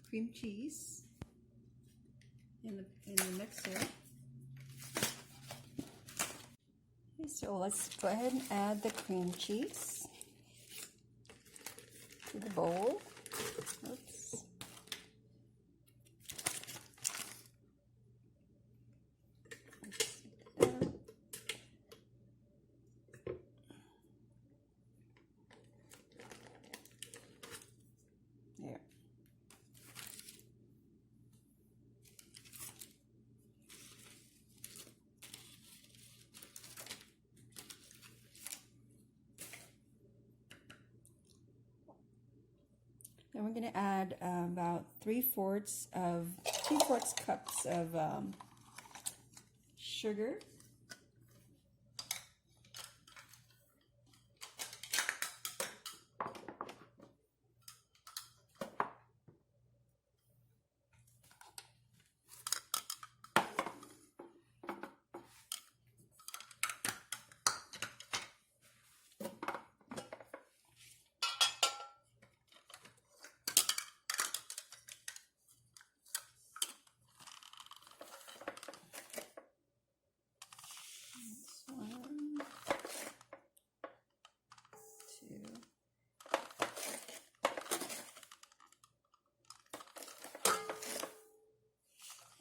cream cheese in the mixer. Okay, so let's go ahead and add the cream cheese to the bowl. Oops. There. Then we're going to add about 3/4 cups of sugar.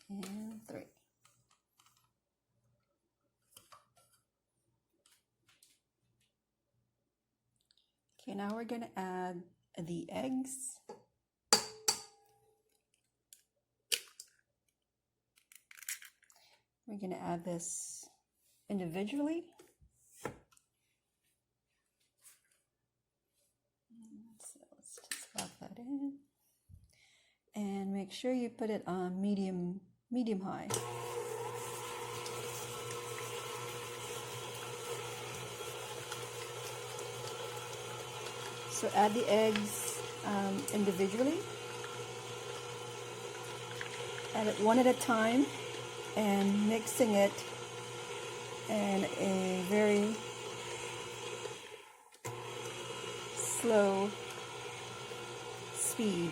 And 3. Okay, now we're going to add the eggs. We're going to add this individually. So let's just pop that in. And make sure you put it on medium high. So add the eggs individually. Add it one at a time and mixing it in a very slow speed.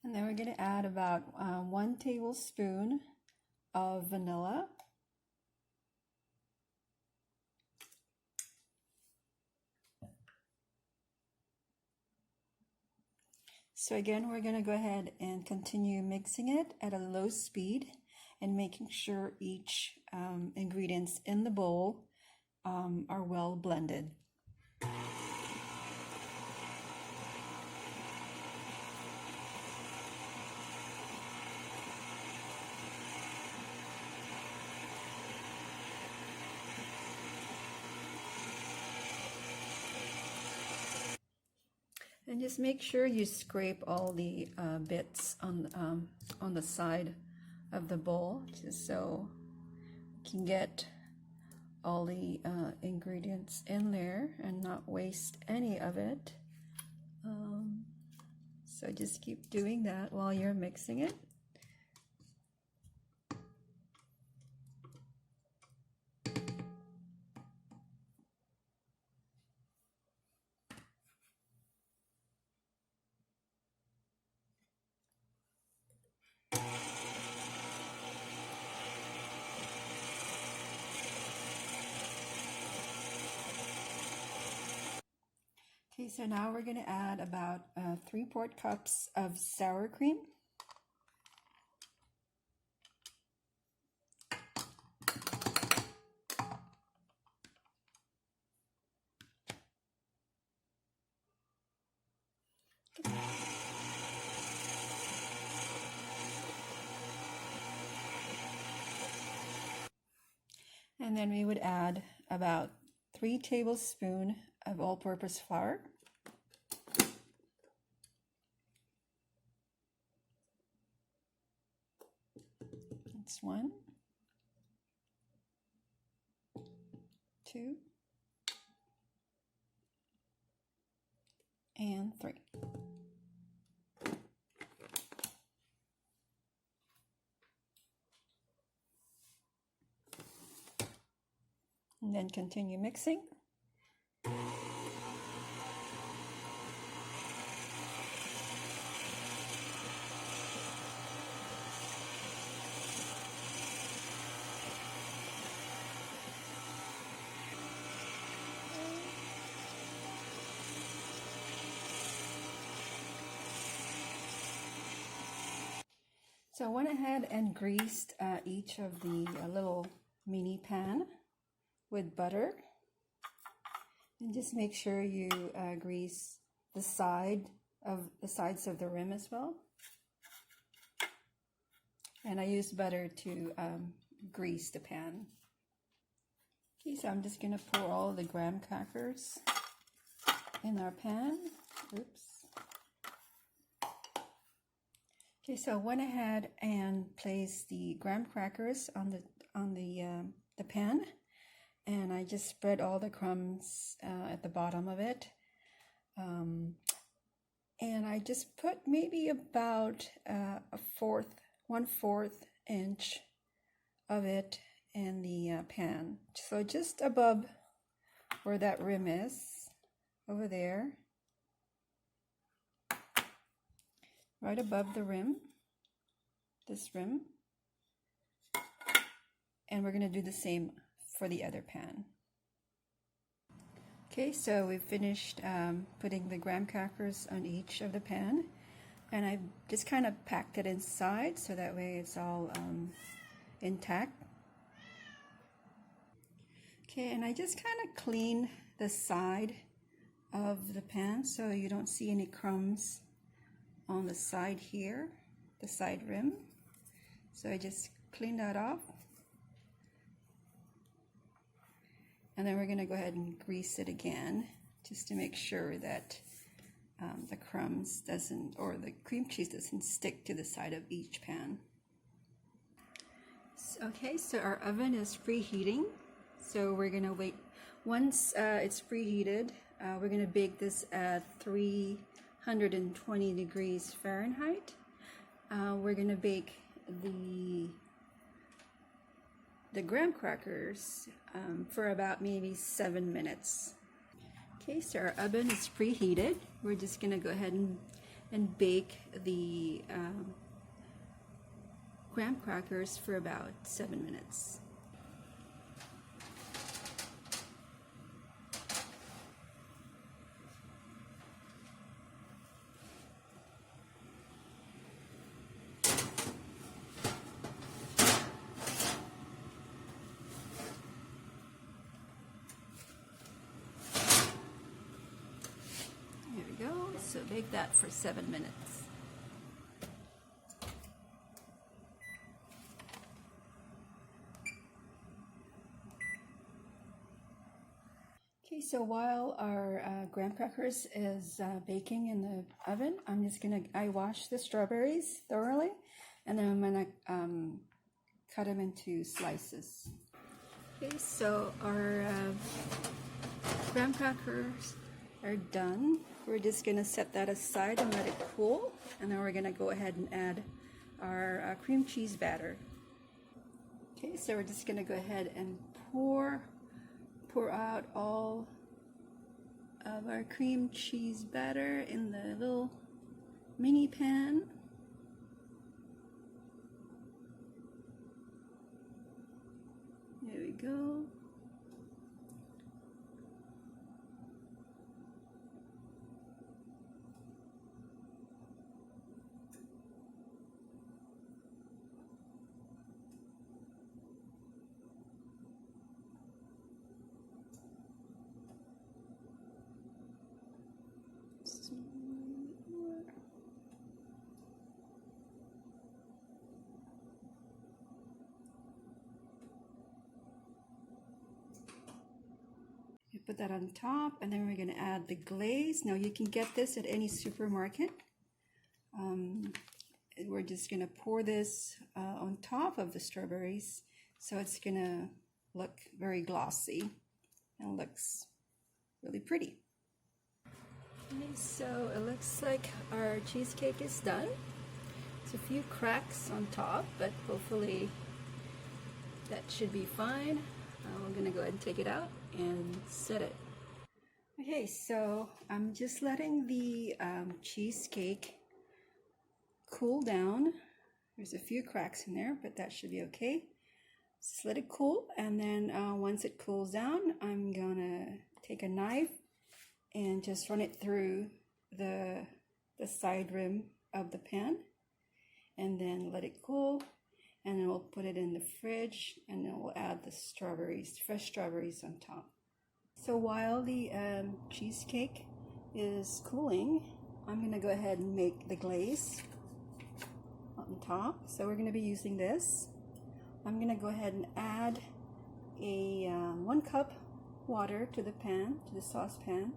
And then we're going to add about 1 tablespoon of vanilla. So again, we're going to go ahead and continue mixing it at a low speed and making sure each ingredients in the bowl are well blended. And just make sure you scrape all the bits on the side of the bowl, just so you can get all the ingredients in there and not waste any of it. So just keep doing that while you're mixing it. Okay, so now we're going to add about 3/4 cups of sour cream. And then we would add about 3 tablespoons of all-purpose flour. It's 1, 2, and 3. And then continue mixing. So I went ahead and greased each of the little mini pan with butter. And just make sure you grease the sides of the rim as well. And I used butter to grease the pan. Okay, so I'm just gonna pour all the graham crackers in our pan. Oops. Okay, so I went ahead and placed the graham crackers on the pan, and I just spread all the crumbs at the bottom of it, and I just put maybe about 1/4 inch of it in the pan, so just above where that rim is, over there. Right above the rim, this rim, and we're going to do the same for the other pan. Okay, so we finished putting the graham crackers on each of the pan, and I just kind of packed it inside so that way it's all intact. Okay, and I just kind of clean the side of the pan so you don't see any crumbs on the side here, the side rim. So I just clean that off. And then we're going to go ahead and grease it again just to make sure that the crumbs doesn't, or the cream cheese doesn't stick to the side of each pan. Okay, so our oven is preheating. So we're going to wait. Once it's preheated, we're going to bake this at 320 degrees Fahrenheit. We're going to bake the graham crackers for about maybe 7 minutes. Okay, so our oven is preheated. We're just going to go ahead and bake the graham crackers for about 7 minutes. So bake that for 7 minutes. Okay, so while our graham crackers is baking in the oven, I wash the strawberries thoroughly, and then I'm gonna cut them into slices. Okay, so our graham crackers are done. We're just going to set that aside and let it cool, and then we're going to go ahead and add our cream cheese batter. Okay, so we're just going to go ahead and pour out all of our cream cheese batter in the little mini pan. There we go. Put that on top, and then we're going to add the glaze. Now you can get this at any supermarket. We're just going to pour this on top of the strawberries, so it's gonna look very glossy and looks really pretty. Okay, so it looks like our cheesecake is done. There's a few cracks on top, but hopefully that should be fine. We're gonna go ahead and take it out and set it. Okay, so I'm just letting the cheesecake cool down. There's a few cracks in there, but that should be okay. Just let it cool, and then once it cools down, I'm gonna take a knife and just run it through the side rim of the pan, and then let it cool, and then we'll put it in the fridge, and then we'll add the strawberries, fresh strawberries on top. So while the cheesecake is cooling, I'm gonna go ahead and make the glaze on top. So we're gonna be using this. I'm gonna go ahead and add a 1 cup water to the pan, to the saucepan.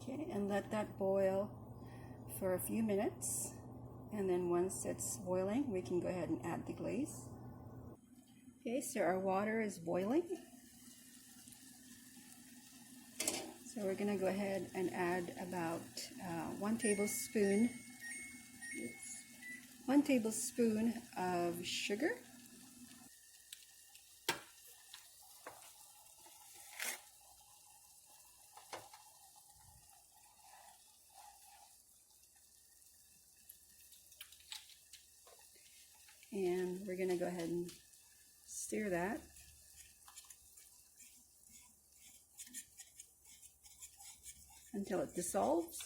Okay, and let that boil for a few minutes, and then once it's boiling, we can go ahead and add the glaze. Okay, so our water is boiling. So we're gonna go ahead and add about 1 tablespoon of sugar. And we're gonna go ahead and stir that. Until it dissolves.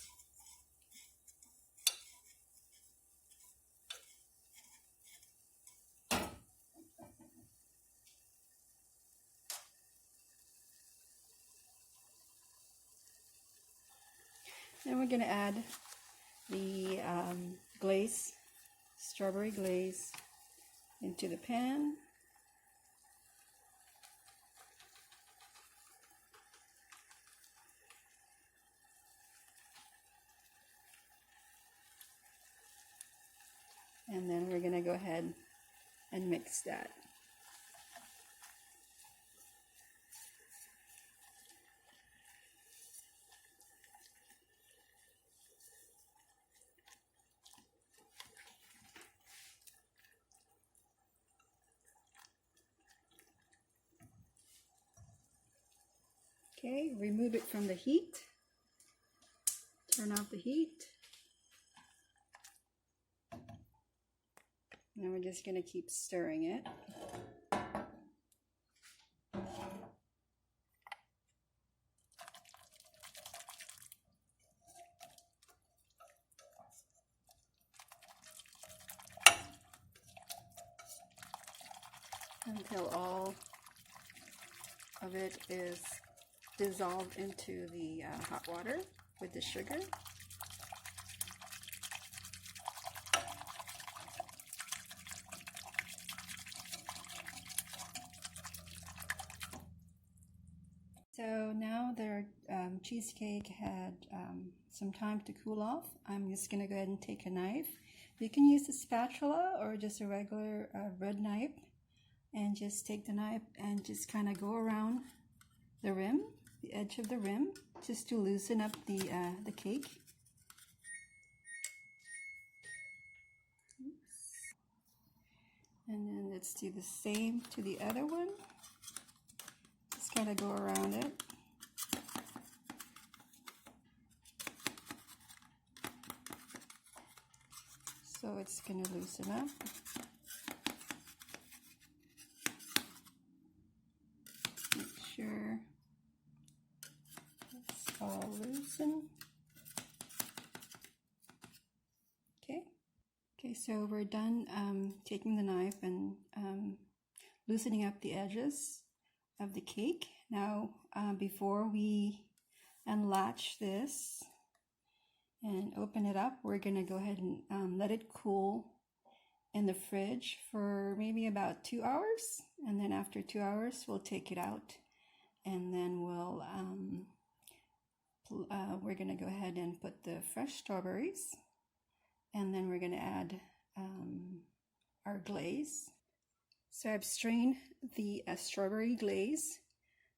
Then we're going to add the glaze, strawberry glaze, into the pan. And then we're going to go ahead and mix that. Okay, remove it from the heat. Turn off the heat. Now we're just going to keep stirring it. Until all of it is dissolved into the hot water with the sugar. So now their cheesecake had some time to cool off. I'm just going to go ahead and take a knife. You can use a spatula or just a regular bread knife, and just take the knife and just kind of go around the rim, the edge of the rim, just to loosen up the cake. Oops. And then let's do the same to the other one. Just kind of go around it. So it's going to loosen up. Make sure it's all loosen. Okay, so we're done taking the knife and loosening up the edges of the cake. Now, before we unlatch this and open it up, we're going to go ahead and let it cool in the fridge for maybe about 2 hours. And then after 2 hours, we'll take it out and then we're gonna go ahead and put the fresh strawberries, and then we're gonna add our glaze. So I've strained the strawberry glaze,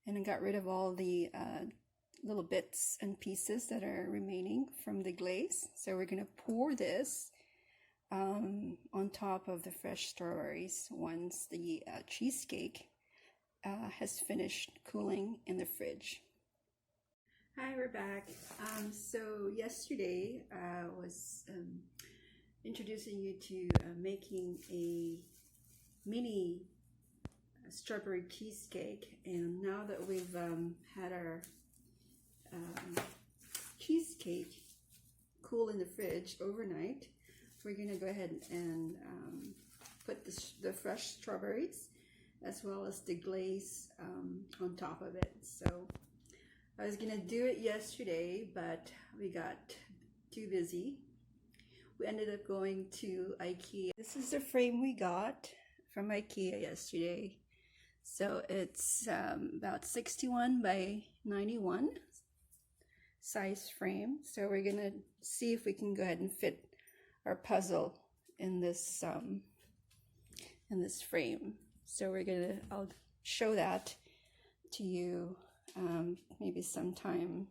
and I got rid of all the little bits and pieces that are remaining from the glaze. So we're gonna pour this on top of the fresh strawberries once the cheesecake has finished cooling in the fridge. Hi, we're back. So yesterday I was introducing you to making a mini strawberry cheesecake, and now that we've had our cheesecake cool in the fridge overnight, we're gonna go ahead and put the fresh strawberries as well as the glaze on top of it. So I was gonna do it yesterday, but we got too busy. We ended up going to IKEA. This is the frame we got from IKEA yesterday. So it's about 61 by 91 size frame. So we're gonna see if we can go ahead and fit our puzzle in this frame. So I'll show that to you maybe sometime,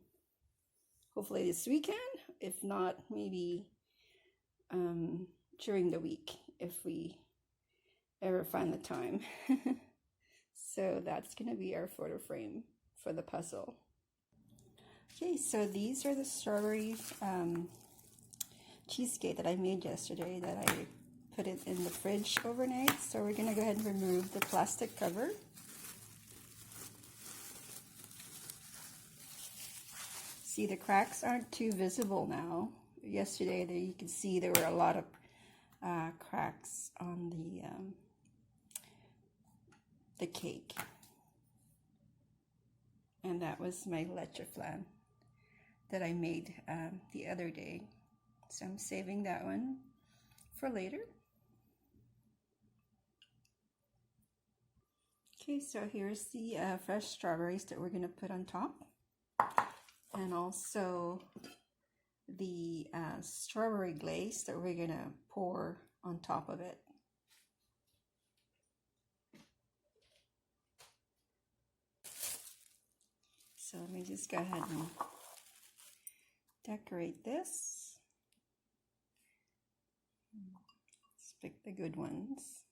hopefully this weekend. If not, maybe during the week if we ever find the time. So that's gonna be our photo frame for the puzzle. Okay, so these are the strawberry cheesecake that I made yesterday that I put it in the fridge overnight. So we're gonna go ahead and remove the plastic cover. See, the cracks aren't too visible now. Yesterday you could see there were a lot of cracks on the cake, and that was my leche flan that I made the other day. So I'm saving that one for later. Okay, so here's the fresh strawberries that we're gonna put on top, and also the strawberry glaze that we're gonna pour on top of it. So let me just go ahead and decorate this. Let's pick the good ones.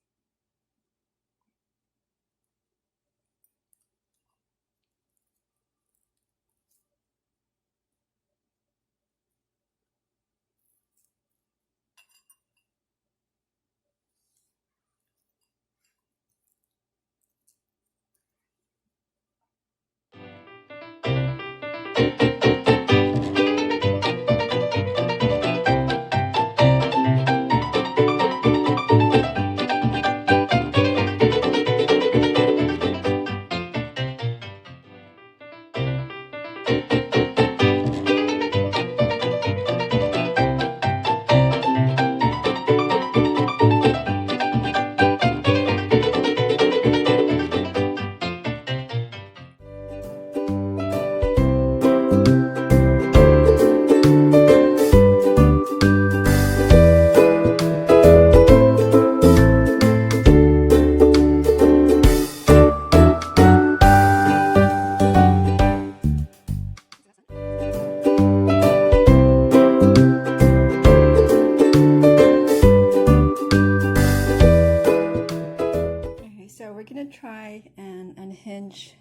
Try and unhinge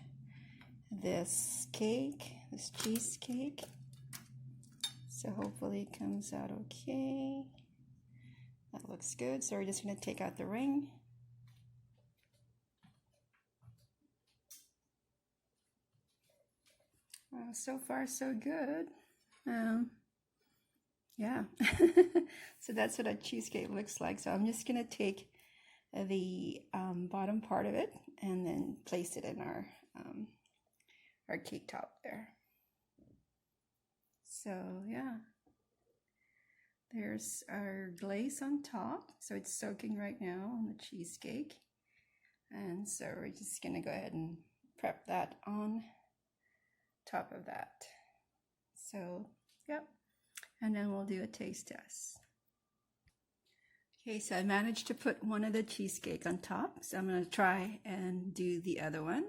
this cake, this cheesecake. So hopefully it comes out okay. That looks good. So we're just going to take out the ring. So far so good. Yeah. So that's what a cheesecake looks like. So I'm just going to take the bottom part of it and then place it in our cake top there. So yeah, there's our glaze on top. So it's soaking right now on the cheesecake, and so we're just gonna go ahead and prep that on top of that. So, yep. And then we'll do a taste test. Okay, so I managed to put one of the cheesecake on top. So I'm going to try and do the other one.